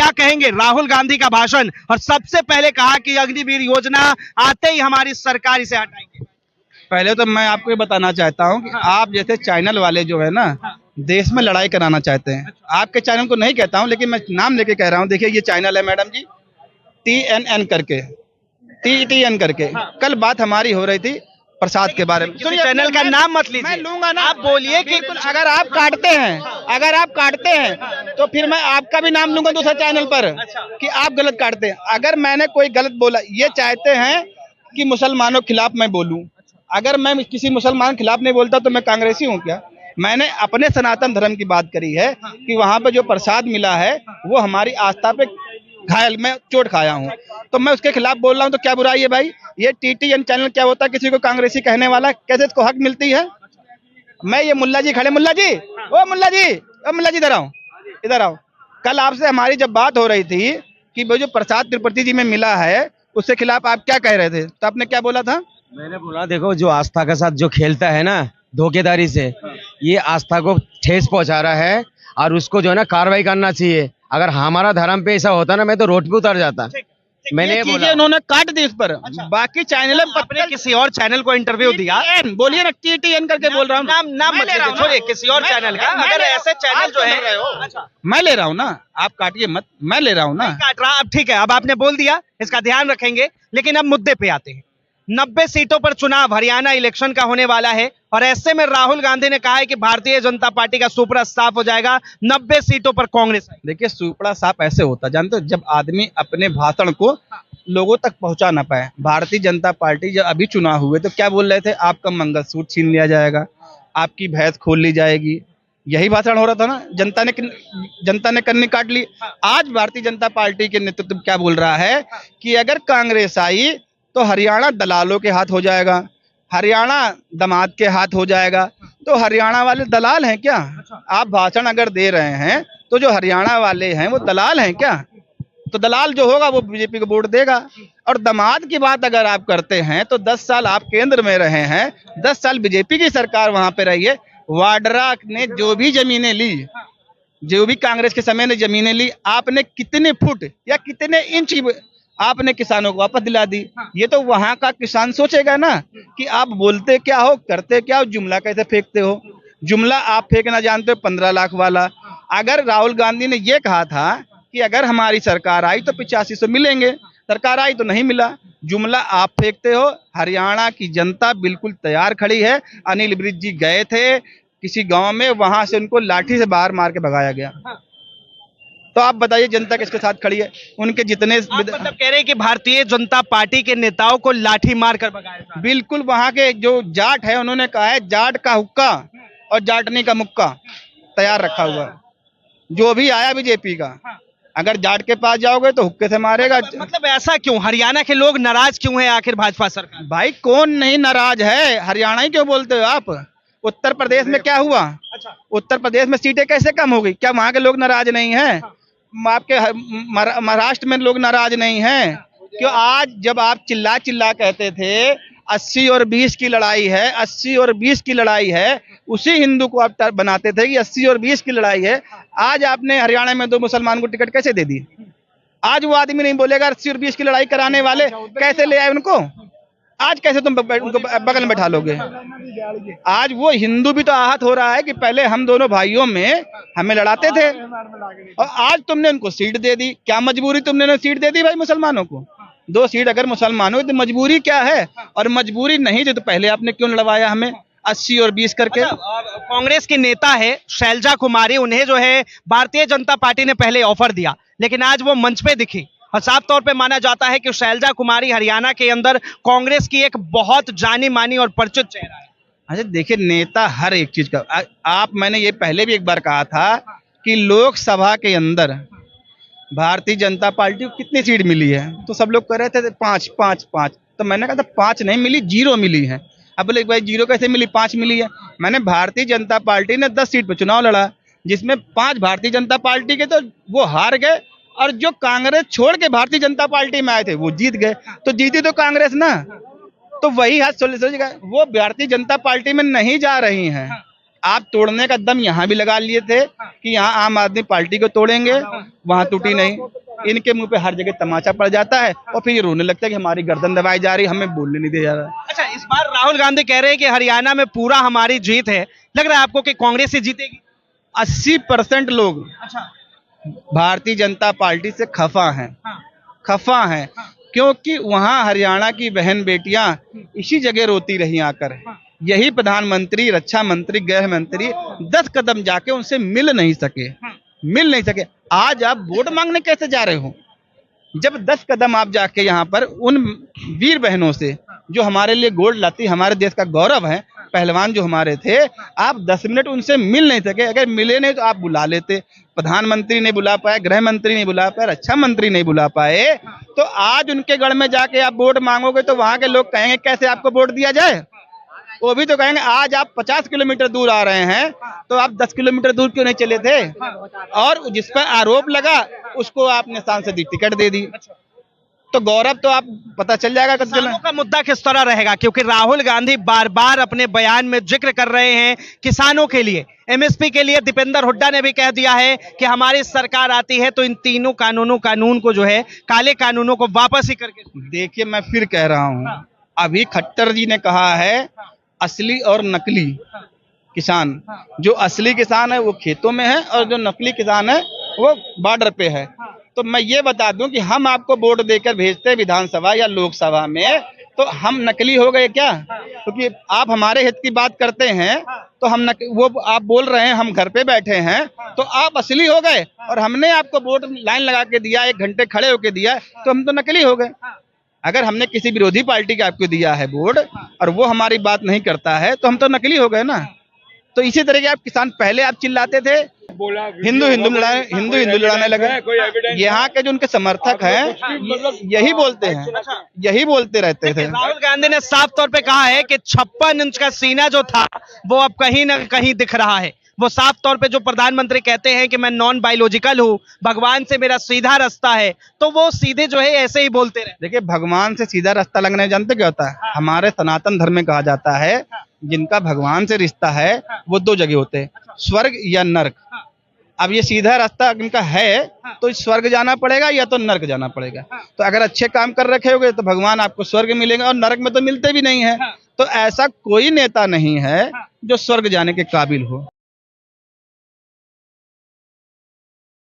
क्या कहेंगे राहुल गांधी का भाषण, और सबसे पहले कहा कि अग्निवीर योजना आते ही हमारी सरकार इसे हटाएगी। पहले तो मैं आपको ये बताना चाहता हूँ कि आप जैसे चैनल वाले जो है ना, देश में लड़ाई कराना चाहते हैं। आपके चैनल को नहीं कहता हूँ, लेकिन मैं नाम लेके कह रहा हूँ। देखिए, ये चैनल है मैडम जी, TNN करके, TTN करके। कल बात हमारी हो रही थी प्रसाद के बारे में। किसी चैनल का नाम मत लीजिए, मैं लूंगा ना। आप बोलिए कि अगर आप काटते हैं तो फिर मैं आपका भी नाम लूंगा दूसरे चैनल पर कि आप गलत काटते हैं। अगर मैंने कोई गलत बोला, ये चाहते हैं कि मुसलमानों के खिलाफ मैं बोलूं। अगर मैं किसी मुसलमान के खिलाफ नहीं बोलता तो मैं कांग्रेसी हूँ क्या? मैंने अपने सनातन धर्म की बात करी है कि वहां पे जो प्रसाद मिला है वो हमारी आस्था पे घायल, मैं चोट खाया हूँ, तो मैं उसके खिलाफ बोल रहा हूँ। तो क्या बुराई है भाई? ये TTN चैनल क्या होता है किसी को कांग्रेसी कहने वाला? कैसे इसको हक मिलती है? मैं ये मुल्ला जी खड़े, मुल्ला जी, ओ मुल्ला जी, ओ मुल्ला जी इधर आओ, इधर आओ। कल आपसे हमारी जब बात हो रही थी कि वो जो प्रसाद तिरुपति जी में मिला है उसके खिलाफ आप क्या कह रहे थे, तो आपने क्या बोला था? मैंने बोला देखो, जो आस्था के साथ जो खेलता है ना धोखेधारी से, ये आस्था को ठेस पहुंचा रहा है और उसको जो है ना कार्रवाई करना चाहिए। अगर हमारा धर्म पे ऐसा होता ना, मैं तो रोड पे उतर जाता। मैंने ये बोला, उन्होंने काट दी इस पर। बाकी चैनल आपने किसी और चैनल को इंटरव्यू दिया, बोलिए ना, TTN करके बोल रहा हूँ। नाम मत लीजिए, छोड़िए किसी और चैनल का। अगर ऐसे चैनल जो है, मैं ले रहा हूँ ना, आप काटिए मत, मैं ले रहा हूँ ना। काट रहा, अब ठीक है, अब आपने बोल दिया, इसका ध्यान रखेंगे। लेकिन अब मुद्दे पे आते हैं। 90 सीटों पर चुनाव हरियाणा इलेक्शन का होने वाला है, और ऐसे में राहुल गांधी ने कहा है कि भारतीय जनता पार्टी का सुपड़ा साफ हो जाएगा, 90 सीटों पर कांग्रेस। देखिए, सुपड़ा साफ ऐसे होता, जानते हो, जब आदमी अपने भाषण को लोगों तक पहुंचा ना पाए। भारतीय जनता पार्टी जब अभी चुनाव हुए तो क्या बोल रहे थे? आपका मंगलसूत्र छीन लिया जाएगा, आपकी भैंस खोल ली जाएगी, यही भाषण हो रहा था ना। जनता ने कन्नी काट ली। आज भारतीय जनता पार्टी के नेतृत्व क्या बोल रहा है कि अगर कांग्रेस आई तो हरियाणा दलालों के हाथ हो जाएगा, हरियाणा दामाद के हाथ हो जाएगा। तो हरियाणा वाले दलाल हैं क्या? आप भाषण अगर दे रहे हैं तो जो हरियाणा वाले हैं वो दलाल हैं क्या? तो दलाल जो होगा वो बीजेपी को वोट देगा। और दामाद की बात अगर आप करते हैं तो 10 साल आप केंद्र में रहे हैं, 10 साल बीजेपी की सरकार वहां पे रही है। वाड्रा ने जो भी जमीनें ली, जो भी कांग्रेस के समय ने जमीनें ली, आपने कितने फुट या कितने इंच आपने किसानों को वापस दिला दी। ये तो वहां का किसान सोचेगा ना कि आप बोलते क्या हो, करते क्या हो, जुमला कैसे फेंकते हो। जुमला आप फेंकना जानते हो 15 लाख वाला। अगर राहुल गांधी ने ये कहा था कि अगर हमारी सरकार आई तो 8500 मिलेंगे, सरकार आई तो नहीं मिला, जुमला आप फेंकते हो। हरियाणा की जनता बिल्कुल तैयार खड़ी है। अनिल विज जी गए थे किसी गांव में, वहां से उनको लाठी से बाहर मार के भगाया गया। तो आप बताइए जनता किसके साथ खड़ी है? उनके जितने मतलब कह रहे हैं कि भारतीय जनता पार्टी के नेताओं को लाठी मार कर भगाया। बिल्कुल, वहां के जो जाट है उन्होंने कहा है जाट का हुक्का और जाटनी का मुक्का तैयार रखा हुआ। जो भी आया बीजेपी का, अगर जाट के पास जाओगे तो हुक्के से मारेगा। मतलब ऐसा क्यों? हरियाणा के लोग नाराज क्यों हैं आखिर भाजपा सरकार? भाई कौन नहीं नाराज है? हरियाणा ही क्यों बोलते हो आप? उत्तर प्रदेश में क्या हुआ? उत्तर प्रदेश में सीटें कैसे कम हो गई? क्या वहां के लोग नाराज नहीं हैं? आपके महाराष्ट्र में लोग नाराज नहीं हैं? क्यों? आज जब आप चिल्ला चिल्ला कहते थे 80 और 20 की लड़ाई है, 80 और 20 की लड़ाई है, उसी हिंदू को आप बनाते थे कि 80 और 20 की लड़ाई है। आज आपने हरियाणा में 2 मुसलमान को टिकट कैसे दे दी? आज वो आदमी नहीं बोलेगा 80 और 20 की लड़ाई कराने वाले कैसे ले आए उनको? आज कैसे तुम उनको बगल में बैठा लोगे? आज वो हिंदू भी तो आहत हो रहा है कि पहले हम दोनों भाइयों में हमें लड़ाते थे और आज तुमने उनको सीट दे दी। क्या मजबूरी तुमने सीट दे दी भाई मुसलमानों को? 2 सीट अगर मुसलमानों की तो मजबूरी क्या है? और मजबूरी नहीं थी तो पहले आपने क्यों लड़वाया हमें 80 और 20 करके? कांग्रेस की नेता है शैलजा कुमारी, उन्हें जो है भारतीय जनता पार्टी ने पहले ऑफर दिया, लेकिन आज वो मंच पे दिखी और साफ तौर पे माना जाता है कि शैलजा कुमारी हरियाणा के अंदर कांग्रेस की एक बहुत जानी मानी और परिचित चेहरा है। अच्छा देखिए, नेता हर एक चीज का मैंने ये पहले भी एक बार कहा था कि लोकसभा के अंदर भारतीय जनता पार्टी को कितनी सीट मिली है, तो सब लोग कह रहे थे 5। तो मैंने कहा था 5 नहीं मिली, 0 मिली है। अब बोले भाई 0 कैसे मिली, 5 मिली है। मैंने भारतीय जनता पार्टी ने 10 सीट पर चुनाव लड़ा, जिसमें 5 भारतीय जनता पार्टी के, तो वो हार गए, और जो कांग्रेस छोड़ के भारतीय जनता पार्टी में आए थे वो जीत गए। तो जीती तो कांग्रेस ना, तो वही हाथ सोच गए, वो भारतीय जनता पार्टी में नहीं जा रही हैं। आप तोड़ने का दम यहाँ भी लगा लिए थे कि यहाँ आम आदमी पार्टी को तोड़ेंगे, वहां टूटी नहीं। इनके मुंह पे हर जगह तमाचा पड़ जाता है और फिर ये रोने लगता है कि हमारी गर्दन दबाई जा रही, हमें बोलने नहीं दिया जा रहा। अच्छा, इस बार राहुल गांधी कह रहे हैं कि हरियाणा में पूरा हमारी जीत है, लग रहा है आपको कि कांग्रेस ही जीतेगी? 80% लोग अच्छा, भारतीय जनता पार्टी से खफा हैं, खफा हैं, क्योंकि वहां हरियाणा की बहन बेटियां इसी जगह रोती रही आकर। यही प्रधानमंत्री, रक्षा मंत्री, गृह मंत्री 10 कदम जाके उनसे मिल नहीं सके। आज आप वोट मांगने कैसे जा रहे हो, जब 10 कदम आप जाके यहाँ पर उन वीर बहनों से जो हमारे लिए गोल्ड लाती, हमारे देश का गौरव है, पहलवान जो हमारे थे, आप 10 मिनट उनसे मिल नहीं सके। अगर मिले नहीं तो आप बुला लेते। प्रधानमंत्री नहीं बुला पाए, गृह मंत्री नहीं बुला पाए, रक्षा मंत्री नहीं बुला पाए, तो आज उनके गढ़ में जाके आप वोट मांगोगे तो वहां के लोग कहेंगे कैसे आपको वोट दिया जाए। वो भी तो कहेंगे आज आप 50 किलोमीटर दूर आ रहे हैं तो आप 10 किलोमीटर दूर क्यों नहीं चले थे, और जिस पर आरोप लगा उसको आपने सांसद की टिकट दे दी। तो गौरव तो आप पता चल जाएगा किसानों का मुद्दा किस तरह रहेगा, क्योंकि राहुल गांधी बार बार अपने बयान में जिक्र कर रहे हैं किसानों के लिए, एमएसपी के लिए। दीपेंद्र हुड्डा ने भी कह दिया है कि हमारी सरकार आती है तो इन तीनों कानून को जो है, काले कानूनों को वापस ही करके। देखिए, मैं फिर कह रहा हूं, अभी खट्टर जी ने कहा है असली और नकली किसान। जो असली किसान है वो खेतों में है और जो नकली किसान है वो बॉर्डर पे है। तो मैं ये बता दूं कि हम आपको वोट देकर भेजते हैं विधानसभा या लोकसभा में, तो हम नकली हो गए क्या? क्योंकि आप हमारे हित की बात करते हैं तो हम वो आप बोल रहे हैं हम घर पे बैठे हैं तो आप असली हो गए, और हमने आपको वोट लाइन लगा के दिया, 1 घंटे खड़े होके दिया, तो हम तो नकली हो गए। अगर हमने किसी विरोधी पार्टी का आपको दिया है वोट और वो हमारी बात नहीं करता है तो हम तो नकली हो गए ना। तो इसी तरह के आप किसान, पहले आप चिल्लाते थे हिंदू लड़ाने लगे। यहाँ के जो उनके समर्थक हैं यही बोलते हैं, यही बोलते रहते थे। राहुल गांधी ने साफ तौर पे कहा है कि 56 इंच का सीना जो था वो अब कहीं ना कहीं दिख रहा है। वो साफ तौर पे जो प्रधानमंत्री कहते हैं कि मैं नॉन बायोलॉजिकल हूँ, भगवान से मेरा सीधा रास्ता है, तो वो सीधे जो है ऐसे ही बोलते रहे। देखिए, भगवान से सीधा रास्ता लगने जानते क्या होता है? हमारे सनातन धर्म में कहा जाता है जिनका भगवान से रिश्ता है वो 2 जगह होते हैं, स्वर्ग या नर्क। अब ये सीधा रास्ता इनका है तो स्वर्ग जाना पड़ेगा या तो नर्क जाना पड़ेगा। तो अगर अच्छे काम कर रखे होगे तो भगवान आपको स्वर्ग मिलेगा, और नरक में तो मिलते भी नहीं है। तो ऐसा कोई नेता नहीं है जो स्वर्ग जाने के काबिल हो।